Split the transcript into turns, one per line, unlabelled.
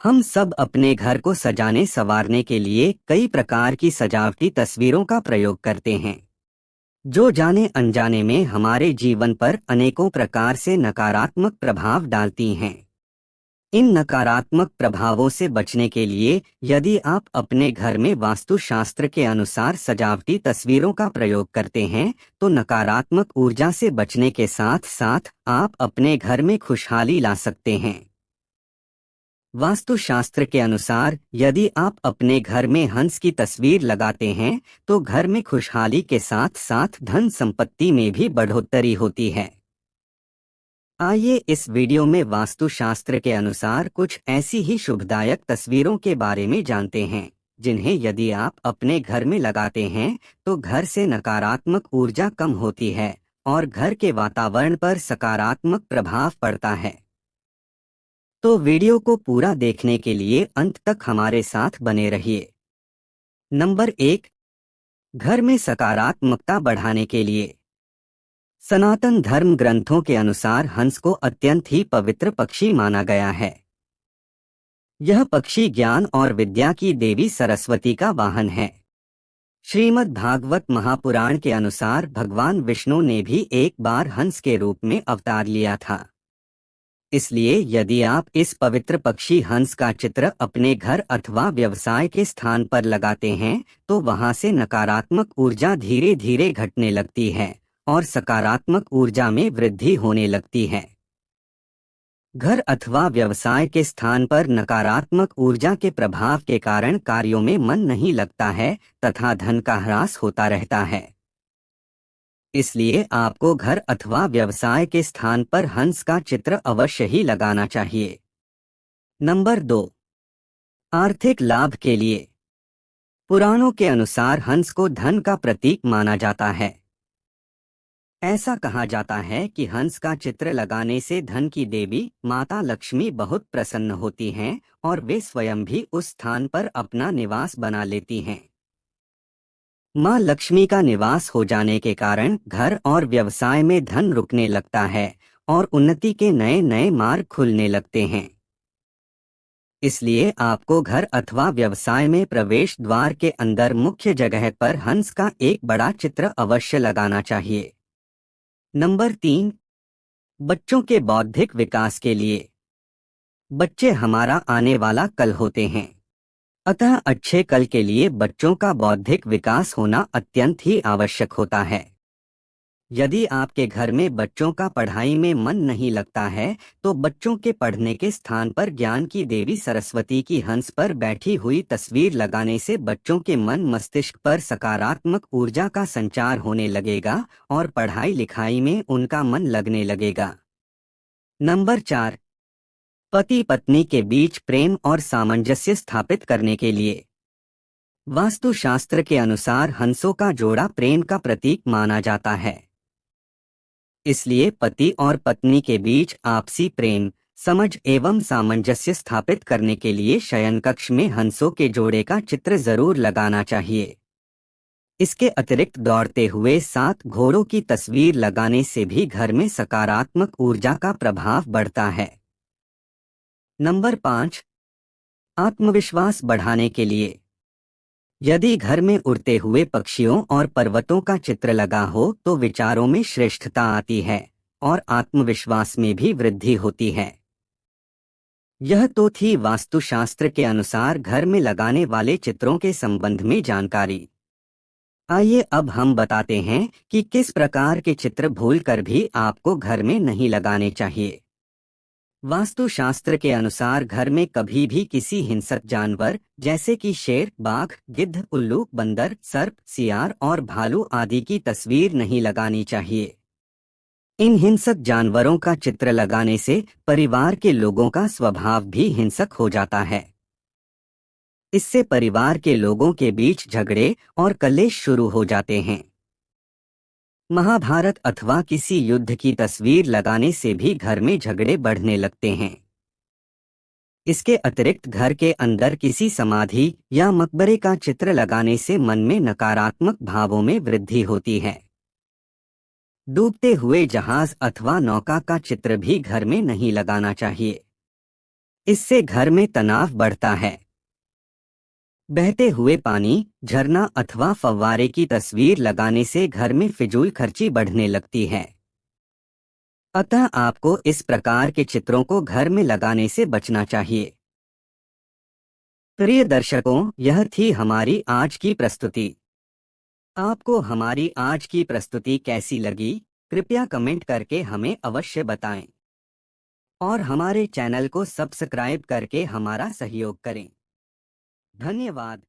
हम सब अपने घर को सजाने संवारने के लिए कई प्रकार की सजावटी तस्वीरों का प्रयोग करते हैं, जो जाने अनजाने में हमारे जीवन पर अनेकों प्रकार से नकारात्मक प्रभाव डालती हैं। इन नकारात्मक प्रभावों से बचने के लिए यदि आप अपने घर में वास्तुशास्त्र के अनुसार सजावटी तस्वीरों का प्रयोग करते हैं, तो नकारात्मक ऊर्जा से बचने के साथ साथ आप अपने घर में खुशहाली ला सकते हैं। वास्तुशास्त्र के अनुसार यदि आप अपने घर में हंस की तस्वीर लगाते हैं, तो घर में खुशहाली के साथ साथ धन संपत्ति में भी बढ़ोतरी होती है। आइए इस वीडियो में वास्तुशास्त्र के अनुसार कुछ ऐसी ही शुभदायक तस्वीरों के बारे में जानते हैं, जिन्हें यदि आप अपने घर में लगाते हैं तो घर से नकारात्मक ऊर्जा कम होती है और घर के वातावरण पर सकारात्मक प्रभाव पड़ता है। तो वीडियो को पूरा देखने के लिए अंत तक हमारे साथ बने रहिए। नंबर 1, घर में सकारात्मकता बढ़ाने के लिए। सनातन धर्म ग्रंथों के अनुसार हंस को अत्यंत ही पवित्र पक्षी माना गया है। यह पक्षी ज्ञान और विद्या की देवी सरस्वती का वाहन है। श्रीमद् भागवत महापुराण के अनुसार भगवान विष्णु ने भी एक बार हंस के रूप में अवतार लिया था। इसलिए यदि आप इस पवित्र पक्षी हंस का चित्र अपने घर अथवा व्यवसाय के स्थान पर लगाते हैं, तो वहां से नकारात्मक ऊर्जा धीरे धीरे घटने लगती है और सकारात्मक ऊर्जा में वृद्धि होने लगती है। घर अथवा व्यवसाय के स्थान पर नकारात्मक ऊर्जा के प्रभाव के कारण कार्यों में मन नहीं लगता है तथा धन का ह्रास होता रहता है। इसलिए आपको घर अथवा व्यवसाय के स्थान पर हंस का चित्र अवश्य ही लगाना चाहिए। नंबर 2, आर्थिक लाभ के लिए। पुराणों के अनुसार हंस को धन का प्रतीक माना जाता है। ऐसा कहा जाता है कि हंस का चित्र लगाने से धन की देवी माता लक्ष्मी बहुत प्रसन्न होती हैं और वे स्वयं भी उस स्थान पर अपना निवास बना लेती हैं। माँ लक्ष्मी का निवास हो जाने के कारण घर और व्यवसाय में धन रुकने लगता है और उन्नति के नए नए मार्ग खुलने लगते हैं। इसलिए आपको घर अथवा व्यवसाय में प्रवेश द्वार के अंदर मुख्य जगह पर हंस का एक बड़ा चित्र अवश्य लगाना चाहिए। नंबर 3, बच्चों के बौद्धिक विकास के लिए। बच्चे हमारा आने वाला कल होते हैं, अतः अच्छे कल के लिए बच्चों का बौद्धिक विकास होना अत्यंत ही आवश्यक होता है। यदि आपके घर में बच्चों का पढ़ाई में मन नहीं लगता है, तो बच्चों के पढ़ने के स्थान पर ज्ञान की देवी सरस्वती की हंस पर बैठी हुई तस्वीर लगाने से बच्चों के मन मस्तिष्क पर सकारात्मक ऊर्जा का संचार होने लगेगा और पढ़ाई लिखाई में उनका मन लगने लगेगा। नंबर 4, पति पत्नी के बीच प्रेम और सामंजस्य स्थापित करने के लिए। वास्तुशास्त्र के अनुसार हंसों का जोड़ा प्रेम का प्रतीक माना जाता है। इसलिए पति और पत्नी के बीच आपसी प्रेम, समझ एवं सामंजस्य स्थापित करने के लिए शयन कक्ष में हंसों के जोड़े का चित्र जरूर लगाना चाहिए। इसके अतिरिक्त दौड़ते हुए 7 घोड़ों की तस्वीर लगाने से भी घर में सकारात्मक ऊर्जा का प्रभाव बढ़ता है। नंबर 5, आत्मविश्वास बढ़ाने के लिए। यदि घर में उड़ते हुए पक्षियों और पर्वतों का चित्र लगा हो तो विचारों में श्रेष्ठता आती है और आत्मविश्वास में भी वृद्धि होती है। यह तो थी वास्तुशास्त्र के अनुसार घर में लगाने वाले चित्रों के संबंध में जानकारी। आइए अब हम बताते हैं कि किस प्रकार के चित्र भूलकर भी आपको घर में नहीं लगाने चाहिए। वास्तुशास्त्र के अनुसार घर में कभी भी किसी हिंसक जानवर जैसे कि शेर, बाघ, गिद्ध, उल्लू, बंदर, सर्प, सियार और भालू आदि की तस्वीर नहीं लगानी चाहिए। इन हिंसक जानवरों का चित्र लगाने से परिवार के लोगों का स्वभाव भी हिंसक हो जाता है। इससे परिवार के लोगों के बीच झगड़े और कलेश शुरू हो जाते हैं। महाभारत अथवा किसी युद्ध की तस्वीर लगाने से भी घर में झगड़े बढ़ने लगते हैं। इसके अतिरिक्त घर के अंदर किसी समाधि या मकबरे का चित्र लगाने से मन में नकारात्मक भावों में वृद्धि होती है। डूबते हुए जहाज अथवा नौका का चित्र भी घर में नहीं लगाना चाहिए। इससे घर में तनाव बढ़ता है। बहते हुए पानी, झरना अथवा फव्वारे की तस्वीर लगाने से घर में फिजूल खर्ची बढ़ने लगती है। अतः आपको इस प्रकार के चित्रों को घर में लगाने से बचना चाहिए। प्रिय दर्शकों, यह थी हमारी आज की प्रस्तुति। आपको हमारी आज की प्रस्तुति कैसी लगी? कृपया कमेंट करके हमें अवश्य बताएं और हमारे चैनल को सब्सक्राइब करके हमारा सहयोग करें। धन्यवाद।